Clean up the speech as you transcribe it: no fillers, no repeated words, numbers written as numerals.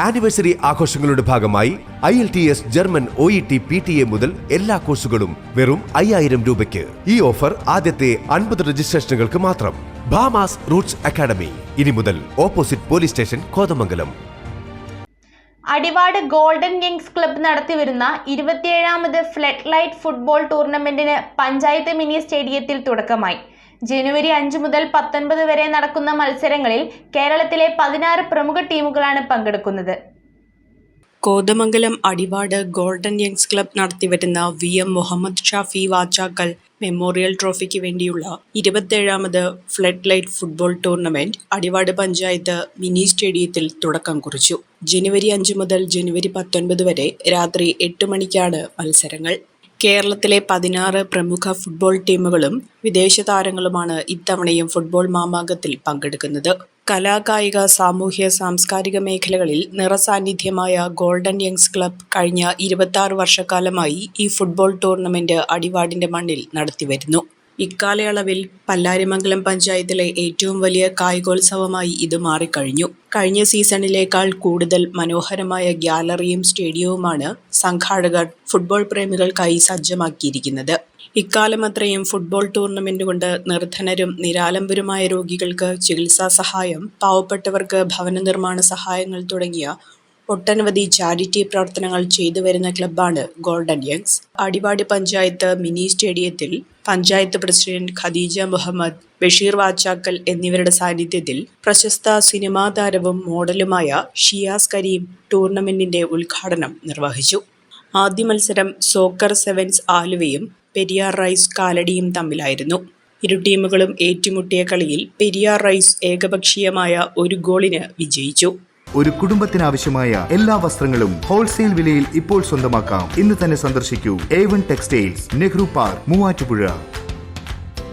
Anniversary ആഘോഷങ്ങളുടെ ഭാഗമായി IELTS German OET PTA മുതൽ എല്ലാ കോഴ്സുകളും വെറും 5000 രൂപയ്ക്ക്. ഈ ഓഫർ ആദ്യത്തെ 50 രജിസ്ട്രേഷനുകൾക്ക് മാത്രം. ഭാമാസ് റൂട്ട്സ് അക്കാഡമി, ഇനി മുതൽ opposite police station, Kothamangalam. Adivad golden kings club നടത്തിവരുന്ന 27ാമത് ഫ്ലഡ് ലൈറ്റ് ഫുട്ബോൾ ടൂർണമെന്റിന് പഞ്ചായത്ത് മിനി സ്റ്റേഡിയത്തിൽ തുടക്കമായി. ജനുവരി 5 മുതൽ 19 വരെ നടക്കുന്ന മത്സരങ്ങളിൽ കേരളത്തിലെ 16 പ്രമുഖ ടീമുകളാണ് പങ്കെടുക്കുന്നത്. Kothamangalam Adivad golden youngs club നടത്തിവരുന്ന VM മുഹമ്മദ് ഷാഫി വാച്ചാക്കൽ മെമ്മോറിയൽ ട്രോഫിക്ക് വേണ്ടിയുള്ള 27ാമത് flood light football tournament Adivad panchayat mini സ്റ്റേഡിയത്തിൽ തുടക്കം കുറിച്ചു. ജനുവരി 5 മുതൽ ജനുവരി 19 വരെ രാത്രി 8 മണിക്കാണ് മത്സരങ്ങൾ. കേരളത്തിലെ 16 പ്രമുഖ ഫുട്ബോൾ ടീമുകളും വിദേശ താരങ്ങളുമാണ് ഇത്തവണയും ഫുട്ബോൾ മാമാങ്കത്തിൽ പങ്കെടുക്കുന്നത്. കലാകായിക സാമൂഹ്യ സാംസ്കാരിക മേഖലകളിൽ നിറസാന്നിധ്യമായ ഗോൾഡൻ യങ്സ് ക്ലബ്ബ് കഴിഞ്ഞ 26 വർഷക്കാലമായി ഈ ഫുട്ബോൾ ടൂർണമെന്റ് അടിവാടിന്റെ മണ്ണിൽ നടത്തിവരുന്നു. ഇക്കാലയളവിൽ പല്ലാരിമംഗലം പഞ്ചായത്തിലെ ഏറ്റവും വലിയ കായികോത്സവമായി ഇത് മാറിക്കഴിഞ്ഞു. കഴിഞ്ഞ സീസണിലേക്കാൾ കൂടുതൽ മനോഹരമായ ഗ്യാലറിയും സ്റ്റേഡിയവുമാണ് സംഘാടകർ ഫുട്ബോൾ പ്രേമികൾക്കായി സജ്ജമാക്കിയിരിക്കുന്നത്. ഇക്കാലമത്രയും ഫുട്ബോൾ ടൂർണമെന്റ് കൊണ്ട് നിർധനരും നിരാലംബരുമായ രോഗികൾക്ക് ചികിത്സാ സഹായം, പാവപ്പെട്ടവർക്ക് ഭവന നിർമ്മാണ സഹായങ്ങൾ തുടങ്ങിയ ഒട്ടനവധി ചാരിറ്റി പ്രവർത്തനങ്ങൾ ചെയ്തു വരുന്ന ക്ലബ്ബാണ് golden youngs. Adivad panchayat mini സ്റ്റേഡിയത്തിൽ പഞ്ചായത്ത് പ്രസിഡന്റ് ഖദീജ മുഹമ്മദ്, ബഷീർ വാച്ചാക്കൽ എന്നിവരുടെ സാന്നിധ്യത്തിൽ പ്രശസ്ത സിനിമാ താരവും മോഡലുമായ ഷിയാസ് കരീം ടൂർണമെന്റിന്റെ ഉദ്ഘാടനം നിർവഹിച്ചു. ആദ്യ മത്സരം സോക്കർ സെവൻസ് ആലുവയും പെരിയാർ റൈസ് കാലടിയും തമ്മിലായിരുന്നു. ഇരു ടീമുകളും ഏറ്റുമുട്ടിയ കളിയിൽ പെരിയാർ റൈസ് ഏകപക്ഷീയമായ 1 ഗോളിന് വിജയിച്ചു. ഒരു കുടുംബത്തിനാവശ്യമായ എല്ലാ വസ്ത്രങ്ങളും ഹോൾസെയിൽ വിലയിൽ ഇപ്പോൾ സ്വന്തമാക്കാം. ഇന്ന് തന്നെ സന്ദർശിക്കൂ A1 textiles, Nehru park, Muvattupuzha.